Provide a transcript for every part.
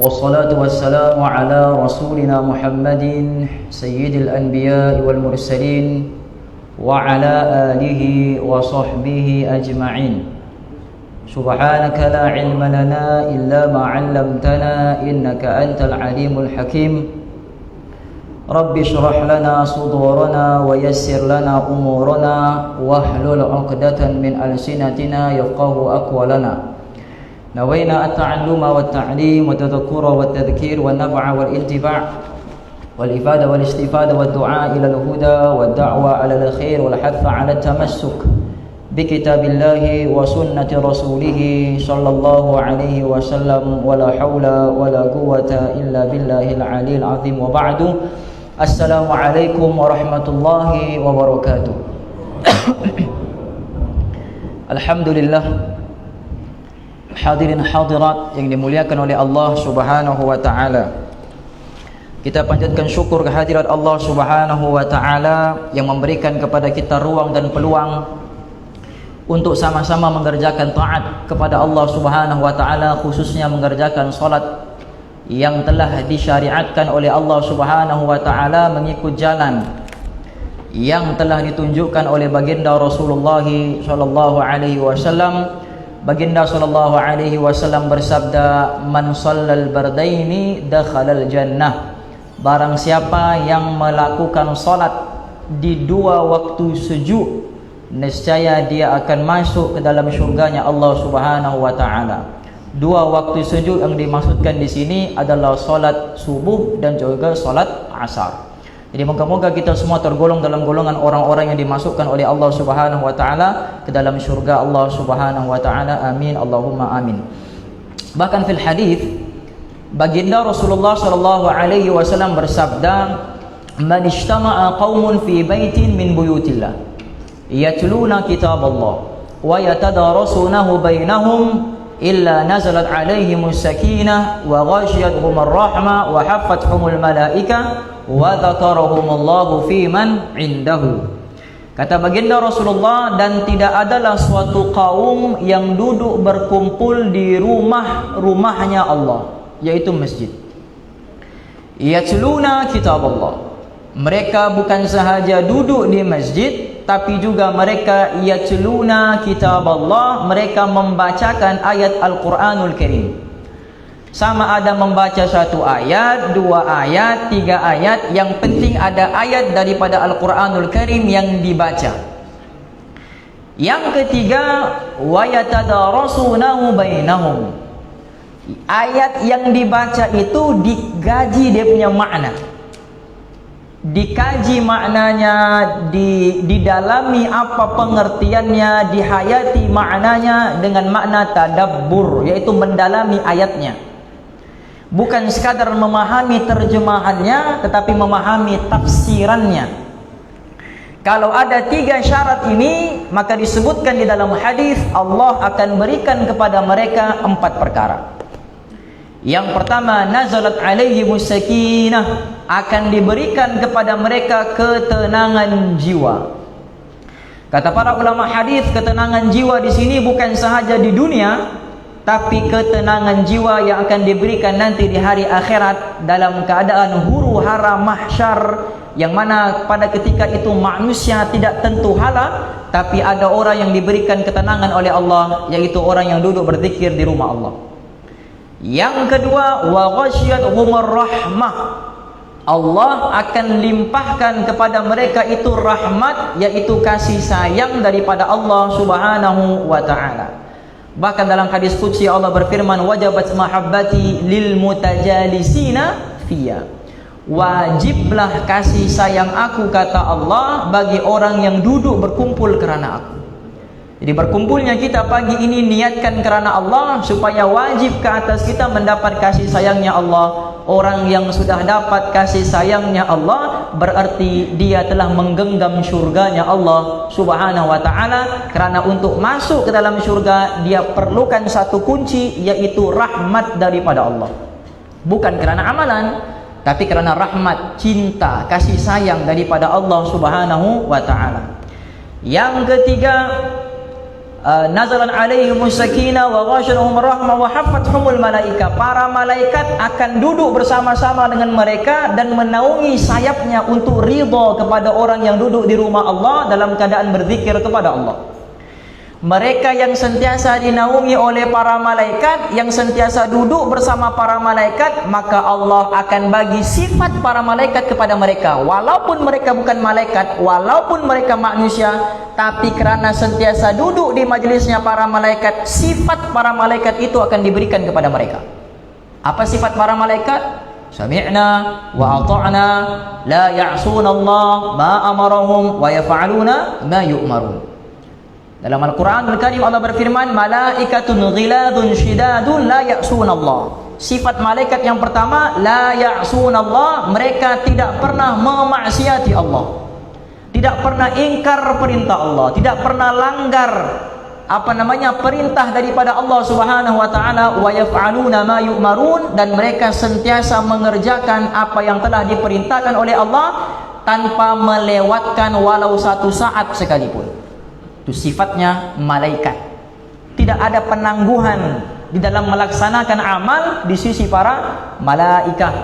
والصلاة والسلام على رسولنا محمد سيد الأنبياء والمرسلين وعلى آله وصحبه أجمعين. سبحانك لا علم لنا إلا ما علمتنا إنك أنت العليم الحكيم. رب اشرح لنا صدورنا ويسر لنا أمورنا واحلل عقدة من ألسنتنا يفقه أقوالنا. نوينا التعلم والتعليم والتذكر والتذكير والنفع والانتفاع والإفادة والاستفادة والدعاء إلى الهدى والدعوة على الخير والحث على التمسك بكتاب الله وسنة رسوله صلى الله عليه وسلم ولا حول ولا قوة إلا بالله العلي العظيم. وبعد، السلام عليكم ورحمة الله وبركاته. Alhamdulillah, hadirin hadirat yang dimuliakan oleh Allah Subhanahu wa taala. Kita panjatkan syukur kehadirat Allah Subhanahu wa taala yang memberikan kepada kita ruang dan peluang untuk sama-sama mengerjakan taat kepada Allah Subhanahu wa taala, khususnya mengerjakan salat yang telah disyariatkan oleh Allah Subhanahu wa taala mengikut jalan yang telah ditunjukkan oleh baginda Rasulullah sallallahu alaihi wasallam. Baginda sallallahu alaihi wasallam bersabda, "Man shallal bardaini dakhalal jannah." Barang siapa yang melakukan salat di dua waktu sejuk, nescaya dia akan masuk ke dalam syurganya Allah Subhanahu wa taala. Dua waktu sejuk yang dimaksudkan di sini adalah salat subuh dan juga salat asar. Jadi moga-moga kita semua tergolong dalam golongan orang-orang yang dimasukkan oleh Allah Subhanahu wa taala ke dalam syurga Allah Subhanahu wa taala. Amin, Allahumma amin. Bahkan fil hadis, baginda Rasulullah sallallahu alaihi wasallam bersabda, "Man ijtama'a qaumun fi baitin min buyutillah yatluna kitaballah wa yatadarasunahu bainahum illa nazalat alaihimus sakinah wa ghashiyatuhumur rahmah wa haffathumul malaika wa dzakarahumullahu fi man indahu." Kata baginda Rasulullah, dan tidak adalah suatu kaum yang duduk berkumpul di rumahnya Allah, yaitu masjid. Yatluna kitaballah. Mereka bukan sahaja duduk di masjid, tapi juga mereka yatluna kitaballah, mereka membacakan ayat Al-Quranul Karim. Sama ada membaca satu ayat, dua ayat, tiga ayat, yang penting ada ayat daripada Al-Quranul Karim yang dibaca. Yang ketiga, wa yatadarasunahu bainahum. Ayat yang dibaca itu digaji dia punya makna, dikaji maknanya, didalami apa pengertiannya, dihayati maknanya dengan makna tadabbur, yaitu mendalami ayatnya. Bukan sekadar memahami terjemahannya, tetapi memahami tafsirannya. Kalau ada tiga syarat ini, maka disebutkan di dalam hadis Allah akan berikan kepada mereka empat perkara. Yang pertama, nazalat alaihimus sakinah, akan diberikan kepada mereka ketenangan jiwa. Kata para ulama hadis, ketenangan jiwa di sini bukan sahaja di dunia, tapi ketenangan jiwa yang akan diberikan nanti di hari akhirat dalam keadaan huru hara mahsyar, yang mana pada ketika itu manusia tidak tentu hala, tapi ada orang yang diberikan ketenangan oleh Allah, yaitu orang yang duduk berzikir di rumah Allah. Yang kedua, wa ghasyiyatuhumur rahmah, Allah akan limpahkan kepada mereka itu rahmat, yaitu kasih sayang daripada Allah Subhanahu wa taala. Bahkan dalam hadis qudsi Allah berfirman, wajabat mahabbati lil mutajalisina fiyya. Wajiblah kasih sayang aku, kata Allah, bagi orang yang duduk berkumpul kerana aku. Jadi berkumpulnya kita pagi ini niatkan kerana Allah, supaya wajib ke atas kita mendapat kasih sayangnya Allah. Orang yang sudah dapat kasih sayangnya Allah, berarti dia telah menggenggam syurganya Allah Subhanahu wa ta'ala. Kerana untuk masuk ke dalam syurga, dia perlukan satu kunci, yaitu rahmat daripada Allah. Bukan kerana amalan, tapi kerana rahmat, cinta, kasih sayang daripada Allah Subhanahu wa ta'ala. Yang ketiga, nazalan alaihimus sakinah wa ghashiyatuhum rahmah wa haffathumul malaika. Para malaikat akan duduk bersama-sama dengan mereka dan menaungi sayapnya untuk ridha kepada orang yang duduk di rumah Allah dalam keadaan berzikir kepada Allah. Mereka yang sentiasa dinaungi oleh para malaikat, yang sentiasa duduk bersama para malaikat, maka Allah akan bagi sifat para malaikat kepada mereka. Walaupun mereka bukan malaikat, walaupun mereka manusia, tapi kerana sentiasa duduk di majlisnya para malaikat, sifat para malaikat itu akan diberikan kepada mereka. Apa sifat para malaikat? Sami'na wa ata'na la ya'suna Allah ma amarahum wa yaf'aluna ma yu'marun. Dalam Al-Quran Al-Karim Allah berfirman, malaikatun ghiladun syidadun la ya'sunallah. Sifat malaikat yang pertama, la ya'sunallah, mereka tidak pernah memaksiati Allah, tidak pernah ingkar perintah Allah, tidak pernah langgar perintah daripada Allah Subhanahu wa taala, wa yaf'aluna ma yu'marun, dan mereka sentiasa mengerjakan apa yang telah diperintahkan oleh Allah tanpa melewatkan walau satu saat sekalipun. Itu sifatnya malaikat. Tidak ada penangguhan di dalam melaksanakan amal di sisi para malaikat.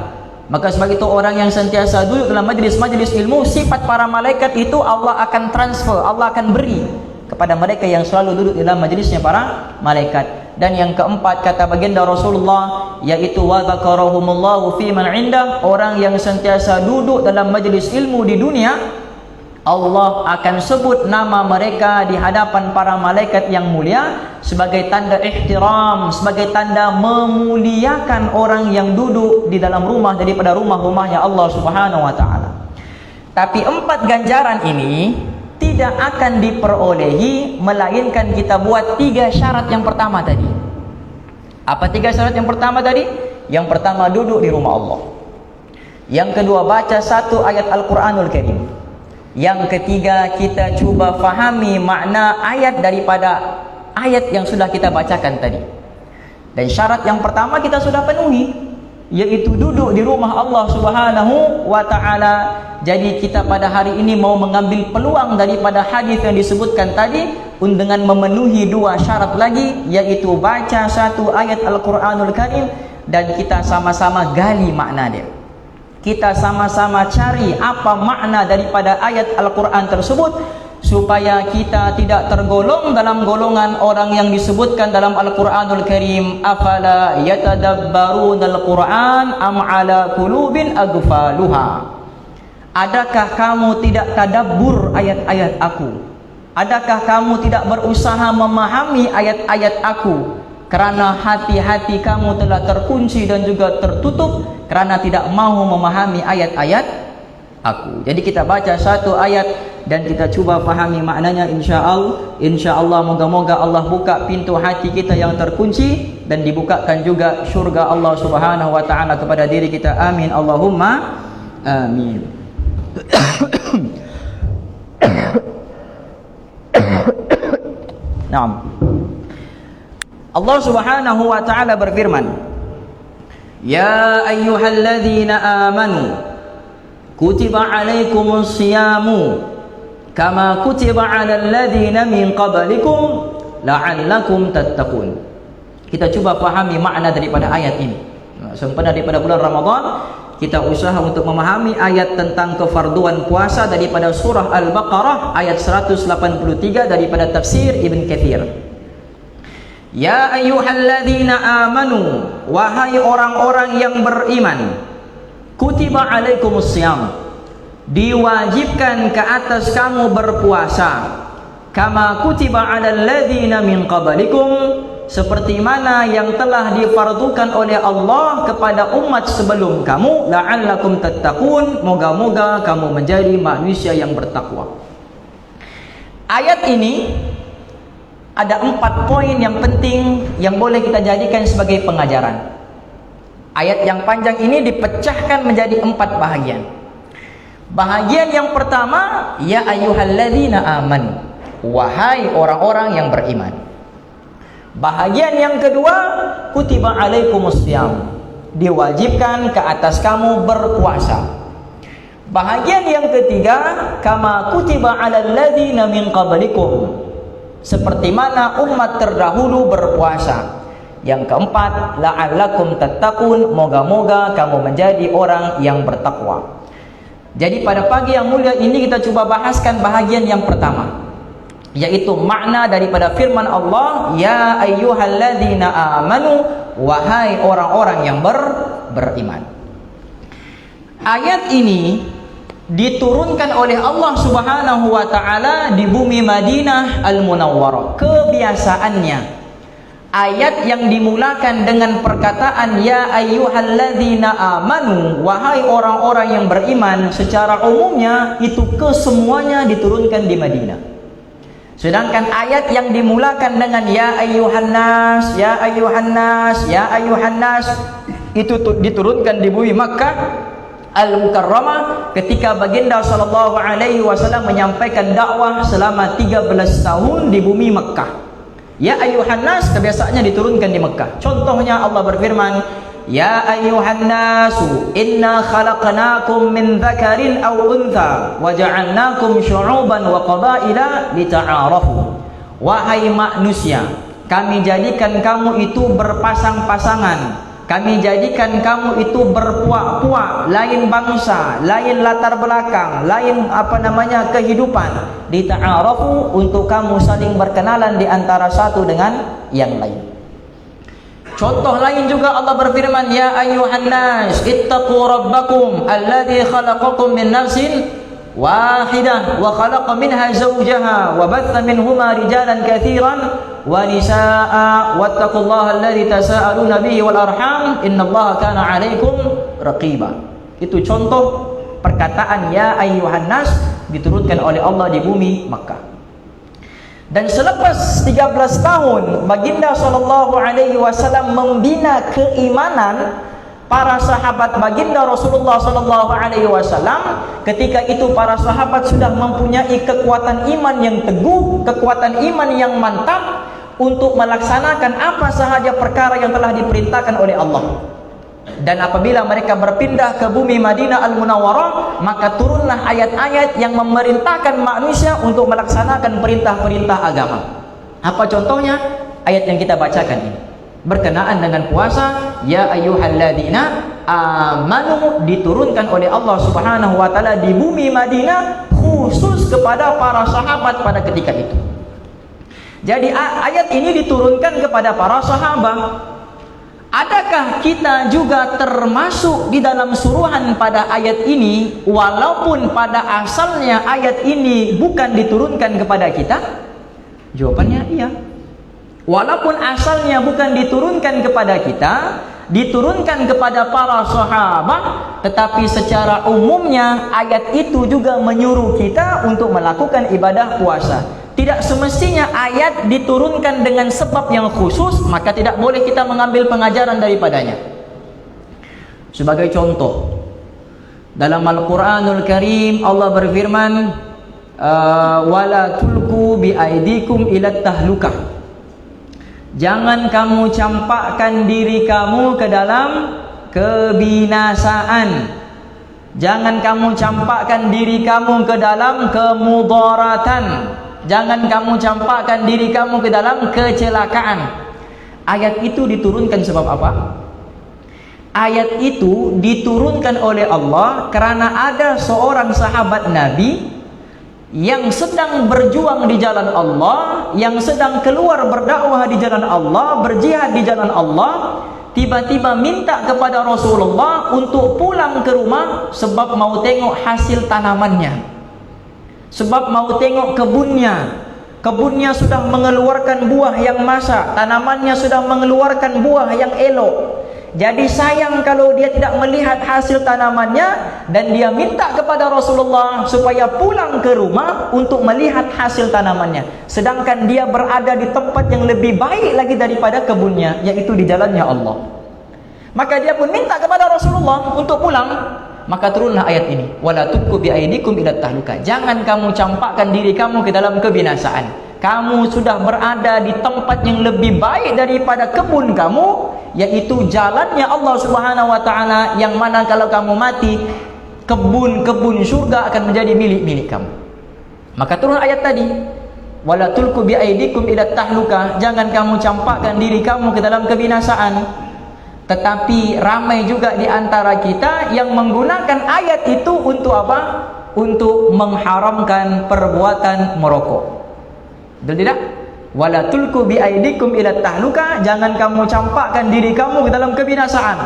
Maka sebagai itu orang yang sentiasa duduk dalam majlis-majlis ilmu, sifat para malaikat itu Allah akan transfer, Allah akan beri kepada mereka yang selalu duduk dalam majlisnya para malaikat. Dan yang keempat, kata baginda Rasulullah, yaitu wa dzakarahumullahu fi man indah, orang yang sentiasa duduk dalam majlis ilmu di dunia, Allah akan sebut nama mereka di hadapan para malaikat yang mulia sebagai tanda ihtiram, sebagai tanda memuliakan orang yang duduk di dalam rumah daripada rumah-rumahnya Allah Subhanahu wa taala. Tapi 4 ganjaran ini tidak akan diperolehi melainkan kita buat 3 syarat yang pertama tadi. Apa 3 syarat yang pertama tadi? Yang pertama, duduk di rumah Allah. Yang kedua, baca 1 ayat Al-Quranul Karim. Yang ketiga, kita cuba fahami makna ayat daripada ayat yang sudah kita bacakan tadi. Dan syarat yang pertama kita sudah penuhi, yaitu duduk di rumah Allah Subhanahu wa taala. Jadi kita pada hari ini mau mengambil peluang daripada hadis yang disebutkan tadi dengan memenuhi 2 syarat lagi, yaitu baca 1 ayat Al-Quranul Karim dan kita sama-sama gali makna dia. Kita sama-sama cari apa makna daripada ayat Al-Quran tersebut, supaya kita tidak tergolong dalam golongan orang yang disebutkan dalam Al-Quranul Karim, afala yatadabbarunal Quran am ala qulubin aghfaluha. Adakah kamu tidak tadabbur ayat-ayat aku? Adakah kamu tidak berusaha memahami ayat-ayat aku? Kerana hati-hati kamu telah terkunci dan juga tertutup kerana tidak mahu memahami ayat-ayat aku. Jadi kita baca 1 ayat dan kita cuba fahami maknanya, insya-Allah moga-moga Allah buka pintu hati kita yang terkunci dan dibukakan juga syurga Allah Subhanahu wa taala kepada diri kita. Amin Allahumma amin. Naam. Allah Subhanahu wa taala berfirman, ya ayyuhalladzina amanu kutiba alaikumus siyamu kama kutiba alal ladzina min qablikum la'allakum tattaqun. Kita coba pahami makna daripada ayat ini. Sempena daripada bulan Ramadan, kita usaha untuk memahami ayat tentang kefarduan puasa daripada surah Al-Baqarah ayat 183 daripada tafsir Ibn Katsir. Ya ayyuhalladzina amanu, wahai orang-orang yang beriman, kutiba alaikumus syiyam, diwajibkan ke atas kamu berpuasa, kama kutiba alal ladzina min qablikum, seperti mana yang telah difardukan oleh Allah kepada umat sebelum kamu, la'allakum tattaqun, moga-moga kamu menjadi manusia yang bertakwa. Ayat ini ada 4 poin yang penting yang boleh kita jadikan sebagai pengajaran. Ayat yang panjang ini dipecahkan menjadi 4 bahagian. Bahagian yang pertama, ya ayyuhalladzina amanu, wahai orang-orang yang beriman. Bahagian yang kedua, kutiba alaikumus syiyam, diwajibkan ke atas kamu berpuasa. Bahagian yang ketiga, kama kutiba alal ladzina min qablikum, seperti mana umat terdahulu berpuasa. Yang keempat, la'allakum tattaqun, moga-moga kamu menjadi orang yang bertakwa. Jadi pada pagi yang mulia ini kita coba bahaskan bahagian yang pertama, yaitu makna daripada firman Allah, ya ayyuhalladzina amanu, wahai orang-orang yang beriman. Ayat ini diturunkan oleh Allah Subhanahu wa taala di bumi Madinah Al-Munawwarah. Kebiasaannya ayat yang dimulakan dengan perkataan ya ayyuhalladzina amanu, wahai orang-orang yang beriman, secara umumnya itu kesemuanya diturunkan di Madinah. Sedangkan ayat yang dimulakan dengan ya ayyuhan nas, ya ayyuhan nas, ya ayyuhan nas, itu diturunkan di bumi Makkah Al-Mukarramah ketika baginda sallallahu alaihi wasallam menyampaikan dakwah selama 13 tahun di bumi Makkah. Ya ayyuhan nas kebiasaannya diturunkan di Mekah. Contohnya Allah berfirman, ya ayyuhan nasu inna khalaqnakum min dzakarin aw untha wa ja'alnakum syu'uban wa qabaila lita'arafu. Wahai manusia, kami jadikan kamu itu berpasang-pasangan, kami jadikan kamu itu berpuak-puak, lain bangsa, lain latar belakang, lain kehidupan, dita'arafu, untuk kamu saling berkenalan di antara satu dengan yang lain. Contoh lain juga Allah berfirman, ya ayyuhan nas ittaqu rabbakum alladzi khalaqakum min nafsin wahidah wa khalaqa minha zawjaha wa batha minhuma rijalan katsiran wa nisaa wattaqullaha alladzi tasaaluna bihi wal arham innallaha kana 'alaikum raqiba. Itu contoh perkataan ya ayyuhan nas diturunkan oleh Allah di bumi Makkah. Dan selepas 13 tahun baginda sallallahu alaihi wasallam membina keimanan para sahabat baginda Rasulullah sallallahu alaihi wasallam. Ketika itu para sahabat sudah mempunyai kekuatan iman yang teguh, kekuatan iman yang mantap untuk melaksanakan apa sahaja perkara yang telah diperintahkan oleh Allah. Dan apabila mereka berpindah ke bumi Madinah Al-Munawwarah, maka turunlah ayat-ayat yang memerintahkan manusia untuk melaksanakan perintah-perintah agama. Apa contohnya? Ayat yang kita bacakan ini berkenaan dengan puasa, ya ayyuhalladzina amanu, diturunkan oleh Allah Subhanahu wa taala di bumi Madinah khusus kepada para sahabat pada ketika itu. Jadi ayat ini diturunkan kepada para sahabat. Adakah kita juga termasuk di dalam suruhan pada ayat ini, walaupun pada asalnya ayat ini bukan diturunkan kepada kita? Jawabannya iya. Walaupun asalnya bukan diturunkan kepada kita, diturunkan kepada para sahabat, tetapi secara umumnya ayat itu juga menyuruh kita untuk melakukan ibadah puasa. Tidak semestinya ayat diturunkan dengan sebab yang khusus, maka tidak boleh kita mengambil pengajaran daripadanya. Sebagai contoh, dalam Al-Quranul Karim Allah berfirman, wala tulku bi aidikum ila tahlukah. Jangan kamu campakkan diri kamu ke dalam kebinasaan. Jangan kamu campakkan diri kamu ke dalam kemudaratan. Jangan kamu campakkan diri kamu ke dalam kecelakaan. Ayat itu diturunkan sebab apa? Ayat itu diturunkan oleh Allah karena ada seorang sahabat Nabi yang sedang berjuang di jalan Allah, yang sedang keluar berdakwah di jalan Allah, berjihad di jalan Allah, tiba-tiba minta kepada Rasulullah untuk pulang ke rumah sebab mau tengok hasil tanamannya, sebab mau tengok kebunnya. Kebunnya sudah mengeluarkan buah yang masak, tanamannya sudah mengeluarkan buah yang elok. Jadi sayang kalau dia tidak melihat hasil tanamannya, dan dia minta kepada Rasulullah supaya pulang ke rumah untuk melihat hasil tanamannya. Sedangkan dia berada di tempat yang lebih baik lagi daripada kebunnya, yaitu di jalannya Allah. Maka dia pun minta kepada Rasulullah untuk pulang. Maka turunlah ayat ini, wala tulqu bi aidikum ila tahluka. Jangan kamu campakkan diri kamu ke dalam kebinasaan. Kamu sudah berada di tempat yang lebih baik daripada kebun kamu, yaitu jalannya Allah Subhanahu wa taala, yang mana kalau kamu mati, kebun-kebun surga akan menjadi milik-milik kamu. Maka turun ayat tadi, Wala tulku bi aidikum ila tahluka, jangan kamu campakkan diri kamu ke dalam kebinasaan. Tetapi ramai juga di antara kita yang menggunakan ayat itu untuk apa? Untuk mengharamkan perbuatan merokok. Betul tidak? Wala tulku bi aidikum ila tahluka, jangan kamu campakkan diri kamu ke dalam kebinasaan.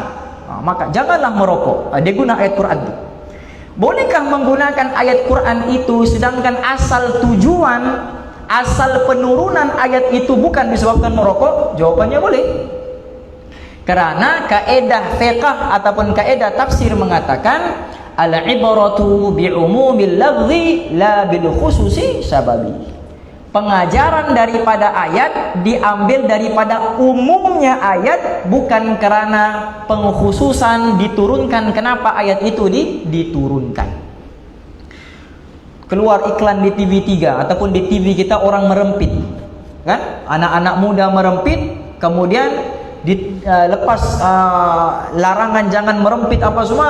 Maka janganlah merokok. Dia guna ayat Quran itu. Bolehkah menggunakan ayat Quran itu sedangkan asal tujuan, asal penurunan ayat itu bukan disebabkan merokok? Jawabannya boleh. Karena kaedah fiqh ataupun kaedah tafsir mengatakan al-ibratu bi'umumil lafzi la bil khususi sababi. Pengajaran daripada ayat diambil daripada umumnya ayat, bukan karena pengkhususan diturunkan. Kenapa ayat itu diturunkan? Keluar iklan di TV 3 ataupun di TV kita, orang merempit, kan? Anak-anak muda merempit, kemudian lepas larangan jangan merempit apa semua,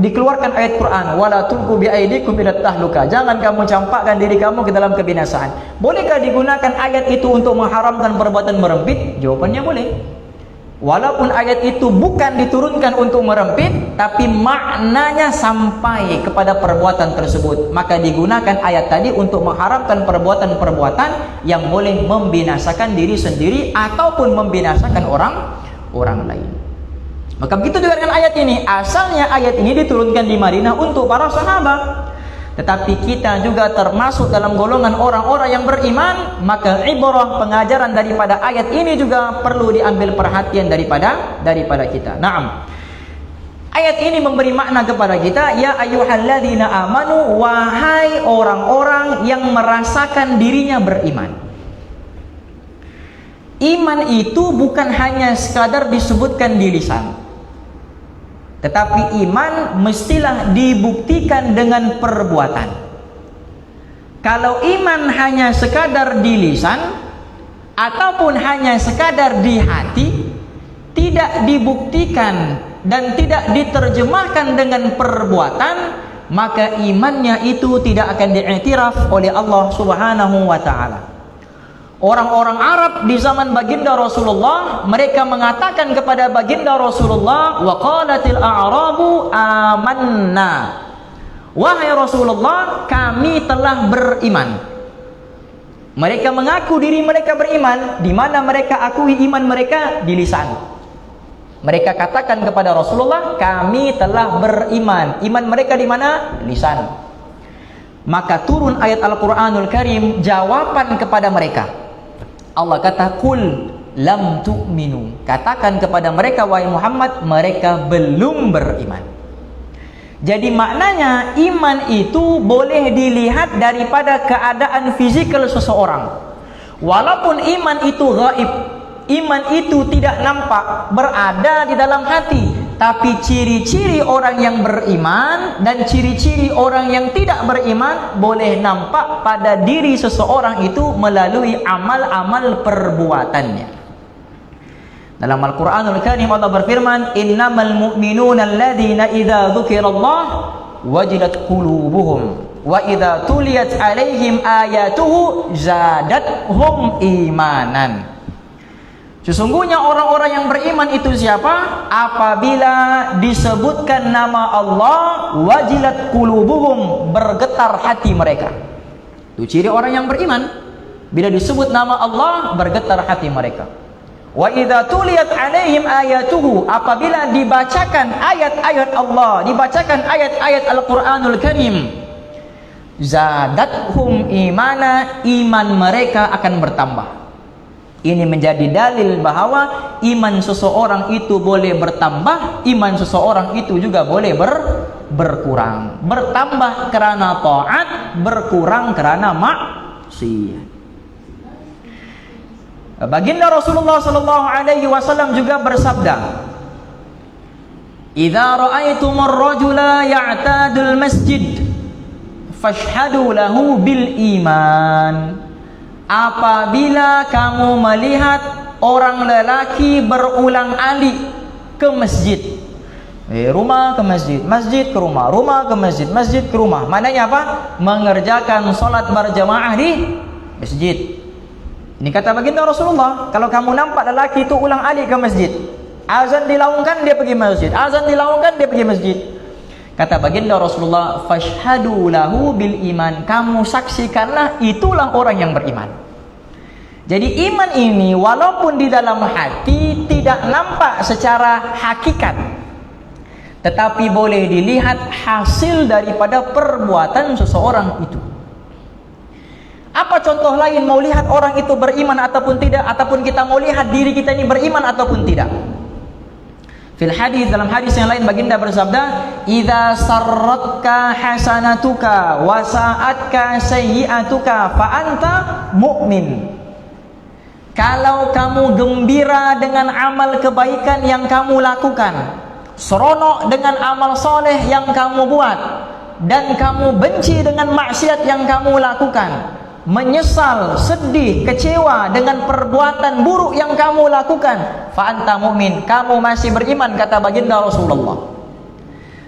dikeluarkan ayat Quran, wala tulqu bi aidikum ila tahluka, jangan kamu campakkan diri kamu ke dalam kebinasaan. Bolehkah digunakan ayat itu untuk mengharamkan perbuatan merempit? Jawabannya boleh. Walaupun ayat itu bukan diturunkan untuk merempit, tapi maknanya sampai kepada perbuatan tersebut, maka digunakan ayat tadi untuk mengharamkan perbuatan-perbuatan yang boleh membinasakan diri sendiri ataupun membinasakan orang lain. Maka begitu juga dengan ayat ini. Asalnya ayat ini diturunkan di Madinah untuk para sahabat, tetapi kita juga termasuk dalam golongan orang-orang yang beriman, maka ibrah, pengajaran daripada ayat ini juga perlu diambil perhatian daripada kita. Naam. Ayat ini memberi makna kepada kita, ya ayyuhalladzina amanu, wahai orang-orang yang merasakan dirinya beriman. Iman itu bukan hanya sekadar disebutkan di lisan, tetapi iman mestilah dibuktikan dengan perbuatan. Kalau iman hanya sekadar di lisan ataupun hanya sekadar di hati, tidak dibuktikan dan tidak diterjemahkan dengan perbuatan, maka imannya itu tidak akan diiktiraf oleh Allah Subhanahu wa ta'ala. Orang-orang Arab di zaman baginda Rasulullah, mereka mengatakan kepada baginda Rasulullah, wa qalatil a'rabu amanna, wahai Rasulullah, kami telah beriman. Mereka mengaku diri mereka beriman. Di mana mereka akui iman mereka? Di lisan. Mereka katakan kepada Rasulullah, kami telah beriman. Iman mereka di mana? Lisan. Maka turun ayat Al-Quranul Karim, jawaban kepada mereka. Allah kata, kul lam tu'minu, katakan kepada mereka, wahai Muhammad, mereka belum beriman. Jadi maknanya iman itu boleh dilihat daripada keadaan fisikal seseorang. Walaupun iman itu gaib, iman itu tidak nampak, berada di dalam hati, tapi ciri-ciri orang yang beriman dan ciri-ciri orang yang tidak beriman boleh nampak pada diri seseorang itu melalui amal-amal perbuatannya. Dalam Al-Quranul Karim Allah berfirman, innamal mu'minuna alladzina idza dzukirallah wajilat qulubuhum wa idza tuliyat alaihim ayatuhu zadathum imanan. Sesungguhnya orang-orang yang beriman itu siapa? Apabila disebutkan nama Allah, wajilat qulubuhum, bergetar hati mereka. Itu ciri orang yang beriman. Bila disebut nama Allah, bergetar hati mereka. Wa idza tuliyat alaihim ayatuhu, apabila dibacakan ayat-ayat Allah, dibacakan ayat-ayat Al-Qur'anul Karim, zadathum imana, iman mereka akan bertambah. Ini menjadi dalil bahwa iman seseorang itu boleh bertambah, iman seseorang itu juga boleh berkurang. Bertambah karena taat, berkurang karena maksiat. Baginda Rasulullah sallallahu alaihi wasallam juga bersabda, "Idza ra'aitumur rajula ya'tadul masjid fashhadu lahu bil iman." Apabila kamu melihat orang lelaki berulang alik ke masjid, rumah ke masjid, masjid ke rumah, rumah ke masjid, masjid ke rumah, maknanya apa? Mengerjakan solat berjamaah di masjid. Ini kata baginda Rasulullah, kalau kamu nampak lelaki itu ulang alik ke masjid, azan dilaungkan dia pergi masjid, azan dilaungkan dia pergi masjid. Kata baginda Rasulullah, fashhadu lahu bil iman, kamu saksikanlah itulah orang yang beriman. Jadi iman ini walaupun di dalam hati tidak nampak secara hakikat, tetapi boleh dilihat hasil daripada perbuatan seseorang itu. Apa contoh lain mau lihat orang itu beriman ataupun tidak, ataupun kita mau lihat diri kita ini beriman ataupun tidak? Fil hadis, dalam hadis yang lain baginda bersabda, "Idza sarratka hasanatuka wa sa'atka sayyi'atuka fa anta mu'min." Kalau kamu gembira dengan amal kebaikan yang kamu lakukan, seronok dengan amal soleh yang kamu buat, dan kamu benci dengan maksiat yang kamu lakukan, menyesal, sedih, kecewa dengan perbuatan buruk yang kamu lakukan, fa anta mu'min, kamu masih beriman, kata baginda Rasulullah.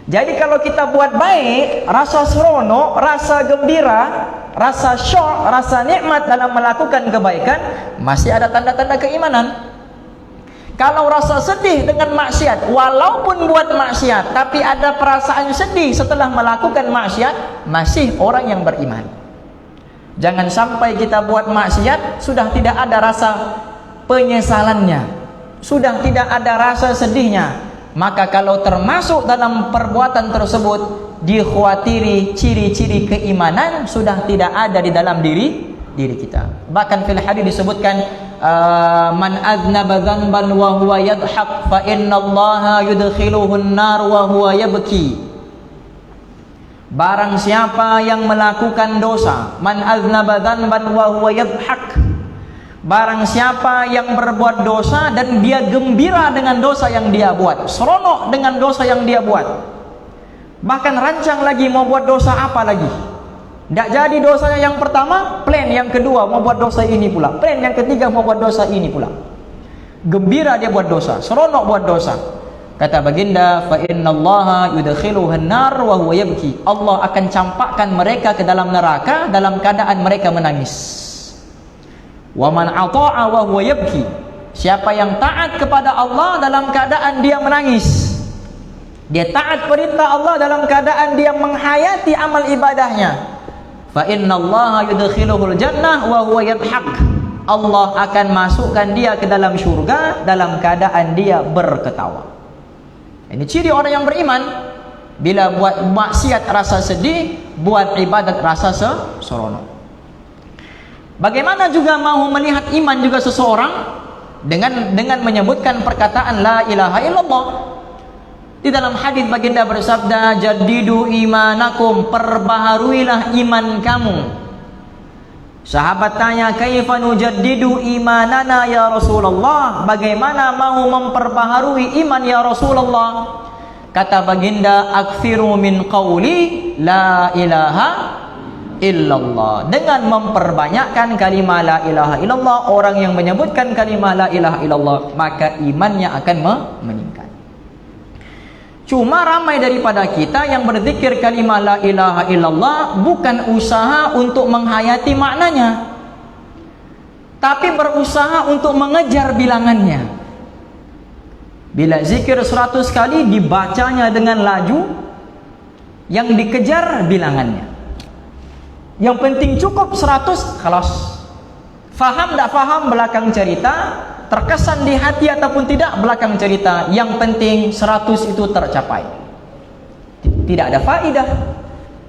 Jadi kalau kita buat baik, rasa seronok, rasa gembira, rasa syok, rasa nikmat dalam melakukan kebaikan, masih ada tanda-tanda keimanan. Kalau rasa sedih dengan maksiat, walaupun buat maksiat tapi ada perasaan sedih setelah melakukan maksiat, masih orang yang beriman. Jangan sampai kita buat maksiat sudah tidak ada rasa penyesalannya, sudah tidak ada rasa sedihnya. Maka kalau termasuk dalam perbuatan tersebut dikhawatiri ciri-ciri keimanan sudah tidak ada di dalam diri kita. Bahkan fil hadis disebutkan, man aznaba dzanban wa huwa yadhhak fa innallaha yudkhiluhu an-nar wa huwa yabki. Barang siapa yang melakukan dosa, man aznaba dzanban wa huwa yadhhak, barang siapa yang berbuat dosa dan dia gembira dengan dosa yang dia buat, seronok dengan dosa yang dia buat, bahkan rancang lagi mau buat dosa apa lagi. Tidak jadi dosanya yang pertama, plan yang kedua mau buat dosa ini pula, plan yang ketiga mau buat dosa ini pula. Gembira dia buat dosa, seronok buat dosa. Kata baginda, fa innallaha yudkhiluhan nar wa huwa yabki. Allah akan campakkan mereka ke dalam neraka dalam keadaan mereka menangis. Wa man ata'a wa huwa yabki. Siapa yang taat kepada Allah dalam keadaan dia menangis, dia taat perintah Allah dalam keadaan dia menghayati amal ibadahnya, fa innallaha yudkhiluhul jannah wa huwa yadhhak. Allah akan masukkan dia ke dalam syurga dalam keadaan dia berketawa. Ini ciri orang yang beriman. Bila buat maksiat rasa sedih, buat ibadat rasa seronok. Bagaimana juga mau melihat iman juga seseorang dengan menyebutkan perkataan la ilaha illallah. Di dalam hadis baginda bersabda, jaddidu imanakum, perbaharuilah iman kamu. Sahabat tanya, kaifa nujaddidu imanana ya Rasulullah, bagaimana mau memperbaharui iman ya Rasulullah? Kata baginda, akfiru min qawli la ilaha illallah. Dengan memperbanyakkan kalimah la ilaha illallah, orang yang menyebutkan kalimah la ilaha illallah, maka imannya akan meningkat. Cuma ramai daripada kita yang berzikir kalimah la ilaha illallah bukan usaha untuk menghayati maknanya, tapi berusaha untuk mengejar bilangannya. Bila zikir 100 kali dibacanya dengan laju, yang dikejar bilangannya. Yang penting cukup 100, khalas. Faham tak faham belakang cerita, terkesan di hati ataupun tidak belakang cerita, yang penting 100 itu tercapai. Tidak ada faedah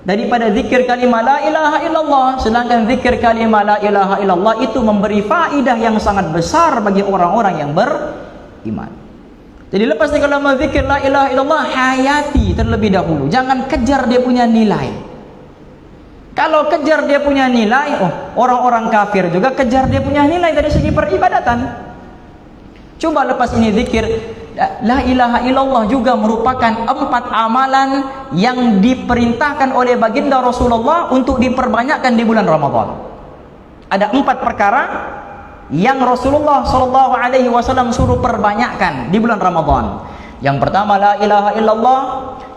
daripada zikir kalimah la ilaha illallah, sedangkan zikir kalimah la ilaha illallah itu memberi faedah yang sangat besar bagi orang-orang yang beriman. Jadi lepas ni kalau mau zikir la ilaha illallah, hayati terlebih dahulu, jangan kejar dia punya nilai. Kalau kejar dia punya nilai, orang-orang kafir juga kejar dia punya nilai dari segi peribadatan. Coba lepas ini zikir la ilaha illallah juga merupakan 4 amalan yang diperintahkan oleh baginda Rasulullah untuk diperbanyakkan di bulan Ramadan. Ada 4 perkara yang Rasulullah SAW suruh perbanyakkan di bulan Ramadan. Yang pertama la ilaha illallah,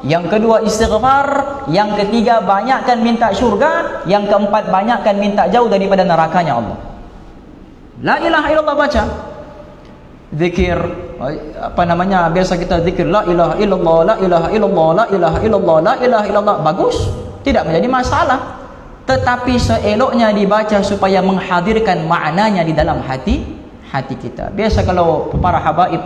yang kedua istighfar, yang ketiga banyakkan minta syurga, yang keempat banyakkan minta jauh daripada nerakanya Allah. La ilaha illallah baca. Zikir biasa kita zikir la ilaha illallah, la ilaha illallah, la ilaha illallah, la ilaha illallah. Bagus, tidak menjadi masalah. Tetapi seeloknya dibaca supaya menghadirkan maknanya di dalam hati kita. Biasa kalau para habaib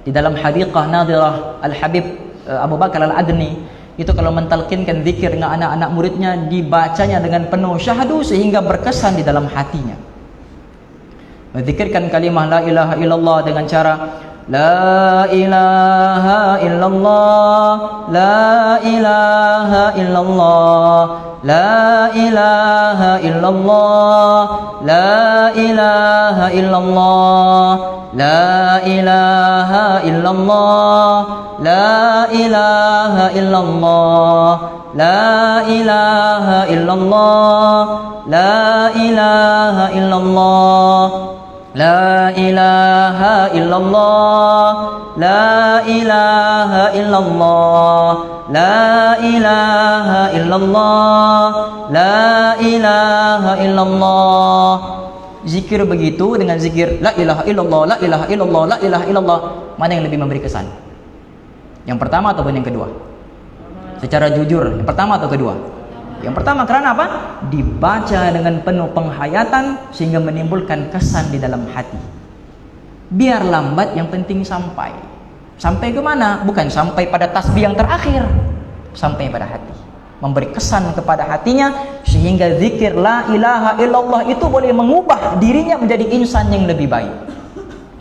di dalam hadiqah Nadhirah Al-Habib Abu Bakar Al-Adni itu kalau mentalkinkan zikir dengan anak-anak muridnya, dibacanya dengan penuh syahdu sehingga berkesan di dalam hatinya. Menzikirkan kalimah la ilaha illallah dengan cara la ilaha illallah, la ilaha illallah, la ilaha illallah, la ilaha illallah, la ilaha illallah, la ilaha illallah, la ilaha illallah, la ilaha illallah, la ilaha illallah, la ilaha illallah, la ilaha illallah, la ilaha illallah. Zikir begitu dengan zikir la ilaha illallah, la ilaha illallah, la ilaha illallah, mana yang lebih memberi kesan? Yang pertama ataupun yang kedua? Secara jujur, yang pertama atau kedua? Yang pertama, karena apa? Dibaca dengan penuh penghayatan sehingga menimbulkan kesan di dalam hati. Biar lambat, yang penting sampai. Sampai ke mana? Bukan sampai pada tasbih yang terakhir, sampai pada hati. Memberi kesan kepada hatinya sehingga zikir la ilaha illallah itu boleh mengubah dirinya menjadi insan yang lebih baik.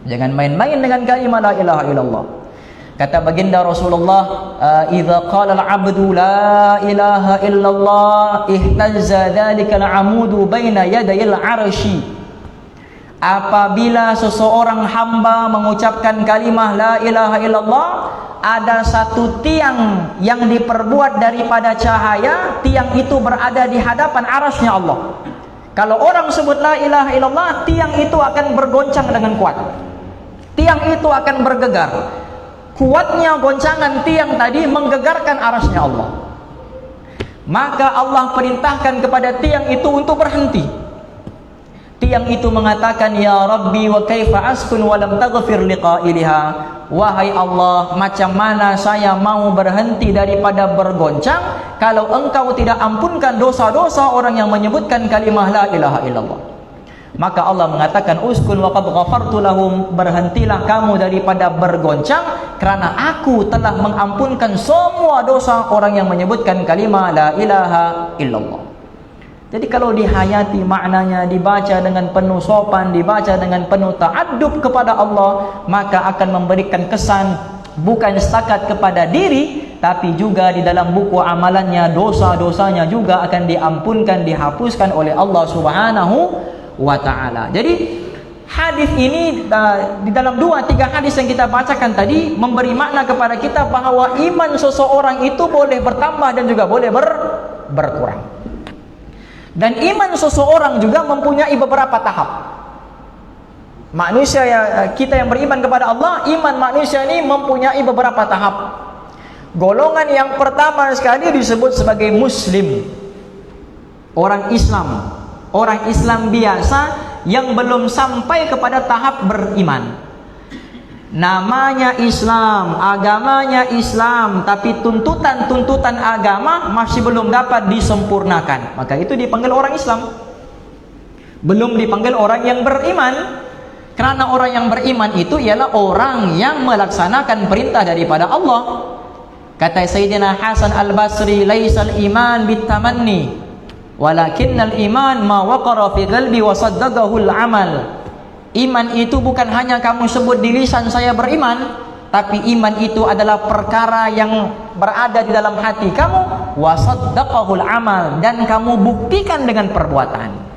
Jangan main-main dengan kalimat la ilaha illallah. Kata baginda Rasulullah, idza qala al-'abdu la ilaha illallah ihtazza dzalika al-'amudu baina yadayil 'arsy. Apabila seseorang hamba mengucapkan kalimah la ilaha illallah, ada satu tiang yang diperbuat daripada cahaya, tiang itu berada di hadapan arasnya Allah. Kalau orang sebut la ilaha illallah, tiang itu akan bergoncang dengan kuat. Tiang itu akan bergegar. Kuatnya goncangan tiang tadi menggegarkan arasnya Allah. Maka Allah perintahkan kepada tiang itu untuk berhenti. Tiang itu mengatakan, ya Rabbi wa kaifa askun wa lam taghfir liqa'iliha. Wahai Allah, macam mana saya mau berhenti daripada bergoncang kalau engkau tidak ampunkan dosa-dosa orang yang menyebutkan kalimah la ilaha illallah. Maka Allah mengatakan, uskun wa qad ghafartu lahum, berhentilah kamu daripada bergoncang kerana aku telah mengampunkan semua dosa orang yang menyebutkan kalimah la ilaha illallah. Jadi kalau dihayati maknanya, dibaca dengan penuh sopan, dibaca dengan penuh ta'addub kepada Allah, maka akan memberikan kesan bukan setakat kepada diri, tapi juga di dalam buku amalannya, dosa-dosanya juga akan diampunkan, dihapuskan oleh Allah Subhanahu wa ta'ala. Jadi hadis ini di dalam 2-3 hadis yang kita bacakan tadi memberi makna kepada kita bahawa iman seseorang itu boleh bertambah dan juga boleh berkurang. Dan iman seseorang juga mempunyai beberapa tahap. Manusia kita yang beriman kepada Allah, iman manusia ini mempunyai beberapa tahap. Golongan yang pertama sekali disebut sebagai muslim, orang Islam. Orang Islam biasa yang belum sampai kepada tahap beriman. Namanya Islam, agamanya Islam, tapi tuntutan-tuntutan agama masih belum dapat disempurnakan. Maka itu dipanggil orang Islam. Belum dipanggil orang yang beriman. Karena orang yang beriman itu ialah orang yang melaksanakan perintah daripada Allah. Kata Sayyidina Hasan Al-Basri, laisal iman bitamanni, walakinnal iman ma waqara fi qalbi wa saddaqahu al-amal. Iman itu bukan hanya kamu sebut di lisan saya beriman, tapi iman itu adalah perkara yang berada di dalam hati kamu, wa saddaqahul amal, dan kamu buktikan dengan perbuatan.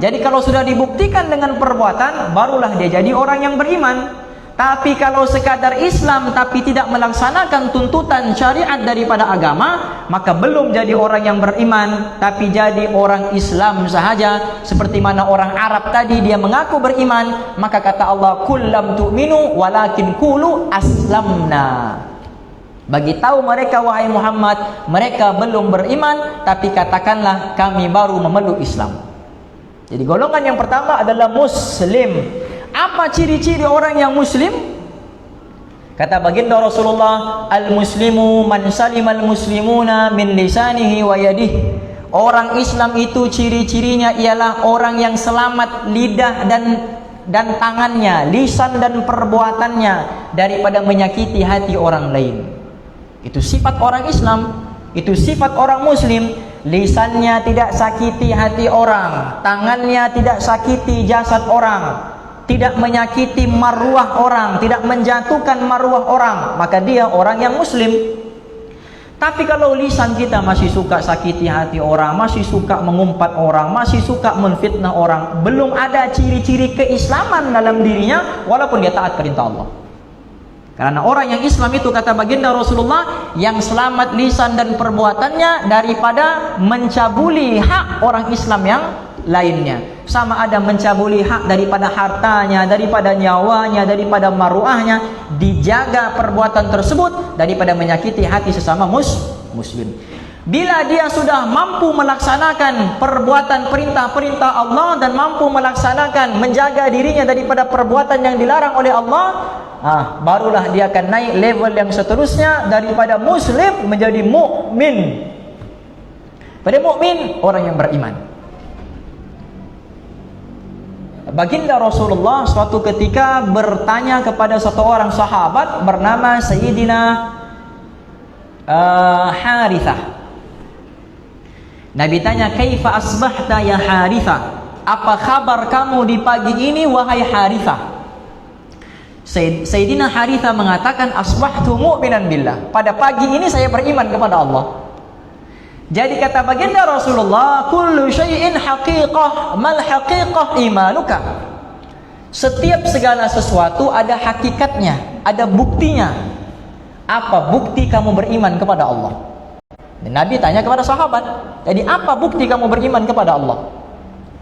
Jadi kalau sudah dibuktikan dengan perbuatan, barulah dia jadi orang yang beriman. Tapi kalau sekadar Islam tapi tidak melaksanakan tuntutan syariat daripada agama, maka belum jadi orang yang beriman, tapi jadi orang Islam sahaja. Seperti mana orang Arab tadi, dia mengaku beriman, maka kata Allah, kullam tu'minu walakin qulu aslamna. Bagi tahu mereka, wahai Muhammad, mereka belum beriman, tapi katakanlah kami baru memeluk Islam. Jadi golongan yang pertama adalah Muslim. Apa ciri-ciri orang yang Muslim? Kata baginda Rasulullah, al-muslimu man salimal muslimuna min lisanihi wa yadihi. Orang Islam itu ciri-cirinya ialah orang yang selamat lidah dan tangannya, lisan dan perbuatannya daripada menyakiti hati orang lain. Itu sifat orang Islam, itu sifat orang Muslim. Lisannya tidak sakiti hati orang, tangannya tidak sakiti jasad orang, tidak menyakiti marwah orang, tidak menjatuhkan marwah orang, maka dia orang yang Muslim. Tapi kalau lisan kita masih suka sakiti hati orang, masih suka mengumpat orang, masih suka menfitnah orang, belum ada ciri-ciri keislaman dalam dirinya, walaupun dia taat perintah Allah. Karena orang yang Islam itu, kata baginda Rasulullah, yang selamat lisan dan perbuatannya daripada mencabuli hak orang Islam yang lainnya. Sama ada mencabuli hak daripada hartanya, daripada nyawanya, daripada maruahnya, dijaga perbuatan tersebut daripada menyakiti hati sesama muslim. Bila dia sudah mampu melaksanakan perbuatan perintah-perintah Allah dan mampu melaksanakan, menjaga dirinya daripada perbuatan yang dilarang oleh Allah, barulah dia akan naik level yang seterusnya daripada Muslim menjadi mukmin. Pada mukmin, orang yang beriman. Baginda Rasulullah suatu ketika bertanya kepada satu orang sahabat bernama Sayyidina Harithah. Nabi tanya, "Kaifa asbahta ya Harithah?" Apa kabar kamu di pagi ini wahai Harithah? Sayyidina Harithah mengatakan, "Asbahtu mu'minan billah." Pada pagi ini saya beriman kepada Allah. Jadi kata baginda Rasulullah, kullu syai'in haqiqah, mal haqiqah imanuka. Setiap segala sesuatu ada hakikatnya, ada buktinya. Apa bukti kamu beriman kepada Allah? Dan Nabi tanya kepada sahabat, jadi apa bukti kamu beriman kepada Allah?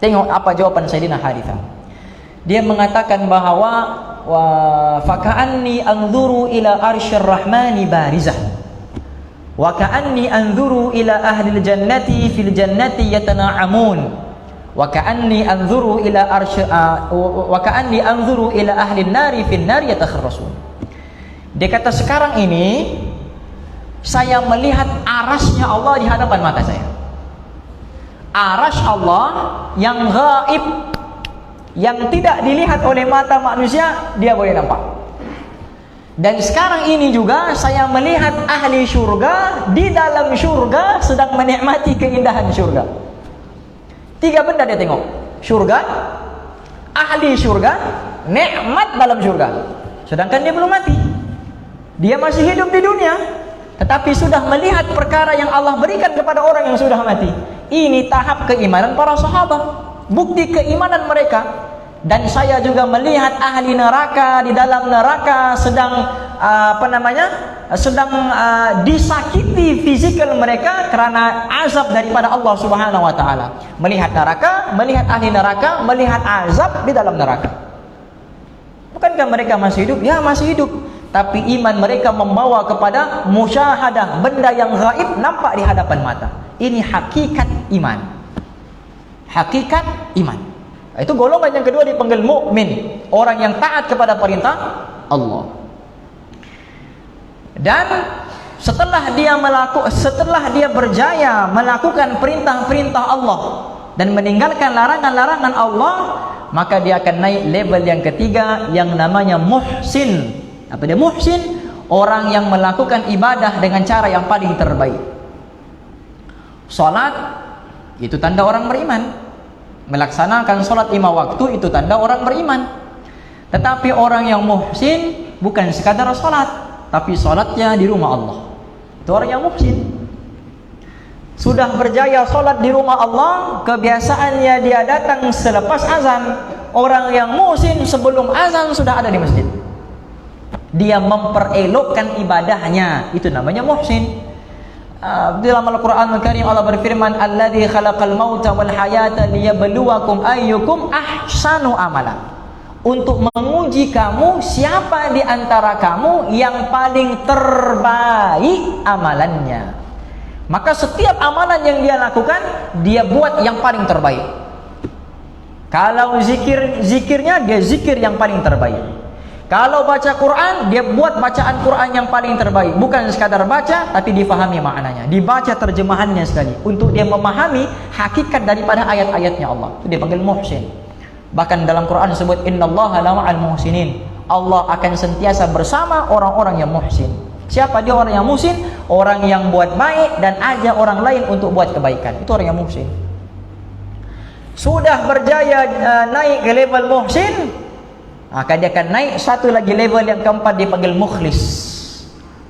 Tengok apa jawaban Sayyidina Harithah. Dia mengatakan bahawa wa faka'anni anzuru ila arsyir rahmani barizah. Wa ka'anni anzuru ila ahli jannati fil jannati yatana'amun. Wa ka'anni anzuru ila ahli nari fil nari yatakharrasun. Dia kata, sekarang ini saya melihat arasnya Allah di hadapan mata saya. Aras Allah yang gaib, yang tidak dilihat oleh mata manusia, dia boleh nampak. Dan sekarang ini juga saya melihat ahli syurga di dalam syurga sedang menikmati keindahan syurga. 3 benda dia tengok. Syurga, ahli syurga, nikmat dalam syurga. Sedangkan dia belum mati. Dia masih hidup di dunia, tetapi sudah melihat perkara yang Allah berikan kepada orang yang sudah mati. Ini tahap keimanan para sahabat, bukti keimanan mereka. Dan saya juga melihat ahli neraka di dalam neraka sedang disakiti fizikal mereka karena azab daripada Allah Subhanahu wa taala. Melihat neraka, melihat ahli neraka, melihat azab di dalam neraka. Bukankah mereka masih hidup? Ya, masih hidup. Tapi iman mereka membawa kepada musyahadah, benda yang gaib nampak di hadapan mata. Ini hakikat iman. Hakikat iman. Itu golongan yang kedua dipanggil mukmin, orang yang taat kepada perintah Allah. Dan setelah dia berjaya melakukan perintah-perintah Allah dan meninggalkan larangan-larangan Allah, maka dia akan naik level yang ketiga yang namanya muhsin. Apa dia muhsin? Orang yang melakukan ibadah dengan cara yang paling terbaik. Salat itu tanda orang beriman. Melaksanakan solat 5 waktu itu tanda orang beriman. Tetapi orang yang muhsin bukan sekadar solat, tapi solatnya di rumah Allah. Itu orang yang muhsin. Sudah berjaya solat di rumah Allah, kebiasaannya dia datang selepas azan. Orang yang muhsin sebelum azan sudah ada di masjid. Dia memperelokkan ibadahnya, itu namanya muhsin. Dalam Al-Quran Al-Karim Allah berfirman, alladzi khalaqal mauta wal hayata liyabluwakum ayyukum ahsanu amala. Untuk menguji kamu siapa di antara kamu yang paling terbaik amalannya. Maka setiap amalan yang dia lakukan, dia buat yang paling terbaik. Kalau zikirnya, dia zikir yang paling terbaik. Kalau baca Quran, dia buat bacaan Quran yang paling terbaik. Bukan sekadar baca, tapi difahami maknanya. Dibaca terjemahannya sekali. Untuk dia memahami hakikat daripada ayat-ayatnya Allah. Itu dia panggil muhsin. Bahkan dalam Quran disebut, innallaha lama'al muhsinin. Allah akan sentiasa bersama orang-orang yang muhsin. Siapa dia orang yang muhsin? Orang yang buat baik dan ajak orang lain untuk buat kebaikan. Itu orang yang muhsin. Sudah berjaya naik ke level muhsin, maka dia akan naik satu lagi level yang keempat, dipanggil mukhlis,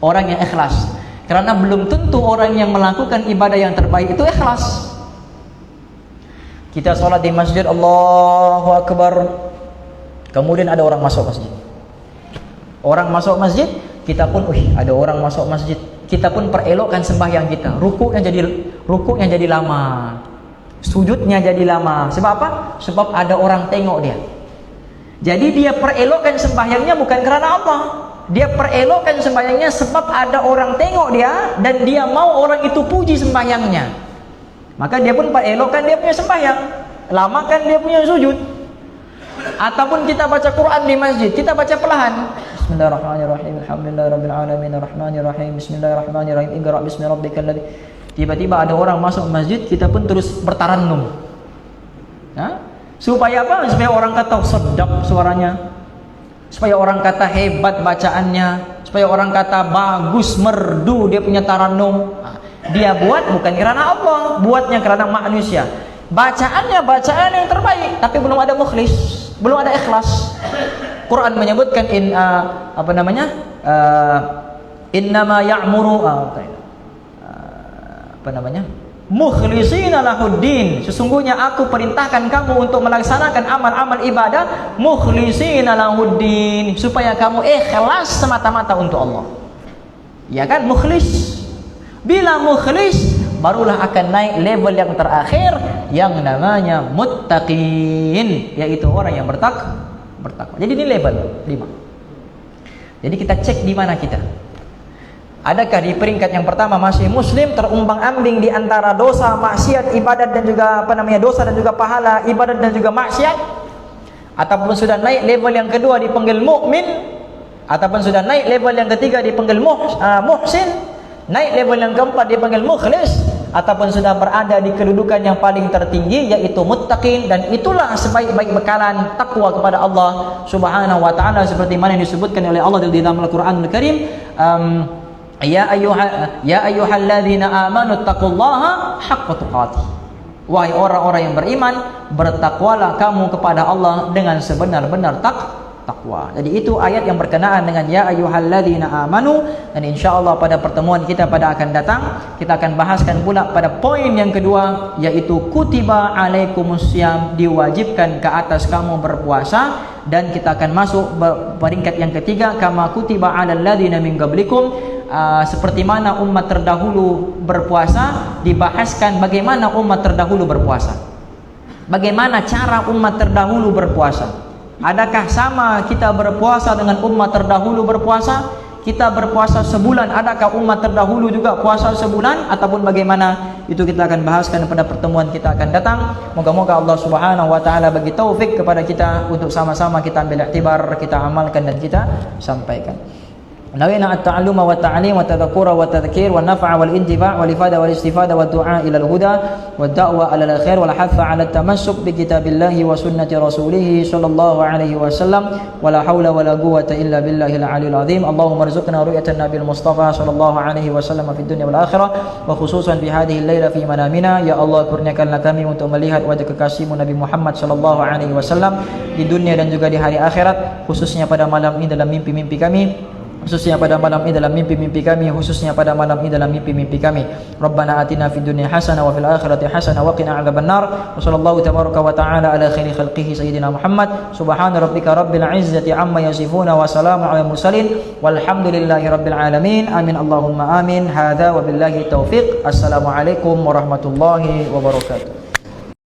orang yang ikhlas. Karena belum tentu orang yang melakukan ibadah yang terbaik itu ikhlas. Kita sholat di masjid, Allahu Akbar, kemudian ada orang masuk masjid. Orang masuk masjid, kita pun, ada orang masuk masjid, kita pun perelokkan sembahyang kita. Rukuknya jadi lama, sujudnya jadi lama. Sebab apa? Sebab ada orang tengok dia. Jadi dia perelokkan sembahyangnya bukan karena Allah. Dia perelokkan sembahyangnya sebab ada orang tengok dia, dan dia mau orang itu puji sembahyangnya. Maka dia pun perelokkan dia punya sembahyang, lamakan dia punya sujud. Ataupun kita baca Quran di masjid, kita baca pelahan. Bismillahirrahmanirrahim. Alhamdulillahirabbil alamin arrahmanirrahim. Bismillahirrahmanirrahim. Iqra bismi rabbikal ladzi. Tiba-tiba ada orang masuk masjid, kita pun terus bertarannum. Supaya apa? Supaya orang kata sedap suaranya, supaya orang kata hebat bacaannya, supaya orang kata bagus merdu dia punya tarannum. Dia buat bukan karena Allah, buatnya karena manusia. Bacaannya bacaan yang terbaik, tapi belum ada mukhlis, belum ada ikhlas. Quran menyebutkan innama ya'muru mukhlisina lahuddin. Sesungguhnya aku perintahkan kamu untuk melaksanakan amal-amal ibadah mukhlisina lahuddin, supaya kamu ikhlas semata-mata untuk Allah. Ya kan, mukhlis. Bila mukhlis, barulah akan naik level yang terakhir yang namanya muttaqin, yaitu orang yang bertakwa. Jadi ini level 5. Jadi kita cek di mana kita. Adakah di peringkat yang pertama masih muslim, terumbang-ambing di antara dosa, maksiat, ibadat dan juga dosa dan juga pahala, ibadat dan juga maksiat? Ataupun sudah naik level yang kedua dipanggil mukmin? Ataupun sudah naik level yang ketiga dipanggil muhsin? Naik level yang keempat dipanggil mukhlis? Ataupun sudah berada di kedudukan yang paling tertinggi, yaitu muttaqin? Dan itulah sebaik-baik bekalan takwa kepada Allah Subhanahu wa taala, seperti mana yang disebutkan oleh Allah di dalam Al-Qur'an Al-Karim. Ya ayyuhalladzina amanu taqullaha haqqa tuqatih. Wahai orang-orang yang beriman, bertakwalah kamu kepada Allah dengan sebenar-benar takwa. Jadi itu ayat yang berkenaan dengan ya ayyuhalladzina amanu. Dan insyaallah pada pertemuan kita pada akan datang, kita akan bahaskan pula pada poin yang kedua, yaitu kutiba alaikumusiyam, diwajibkan ke atas kamu berpuasa. Dan kita akan masuk peringkat yang ketiga, kama kutiba alal ladzina min qablikum. Seperti mana umat terdahulu berpuasa, dibahaskan bagaimana umat terdahulu berpuasa. Bagaimana cara umat terdahulu berpuasa? Adakah sama kita berpuasa dengan umat terdahulu berpuasa? Kita berpuasa sebulan, adakah umat terdahulu juga puasa sebulan? Ataupun bagaimana? Itu kita akan bahaskan pada pertemuan kita akan datang. Moga-moga Allah Subhanahu wa taala bagi taufik kepada kita untuk sama-sama kita ambil iktibar, kita amalkan dan kita sampaikan. نوينا التعلم والتعليم والتذكر والتذكير والنفع والانتفاع والإفادة والاستفادة والدعاء إلى الهدى والدعوة على الخير والحث على التمسك بكتاب الله وسنة رسوله صلى الله عليه وسلم ولا حول ولا قوة إلا بالله العلي العظيم. اللهم ارزقنا رؤية النبي المصطفى صلى الله عليه وسلم في الدنيا والآخرة وخصوصا في هذه الليلة في منامنا. Ya Allah, kurniakanlah kami untuk melihat wajah kekasihmu Nabi Muhammad sallallahu alaihi wasallam di dunia dan juga di hari akhirat, khususnya pada malam ini dalam mimpi-mimpi kami. khususnya pada malam ini dalam mimpi-mimpi kami, khususnya pada malam ini dalam mimpi-mimpi kami. Rabbana atina fid dunya hasanah wa fil akhirati hasanah wa qina adzabannar. Wa sallallahu tabaraka wa ta'ala ala khairi khalqihi sayyidina Muhammad. Subhana rabbika rabbil izzati amma yasifuna wa salamun alal mursalin walhamdulillahi rabbil alamin. Amin Allahumma amin. Hadza wa billahi taufiq. Assalamualaikum warahmatullahi wabarakatuh.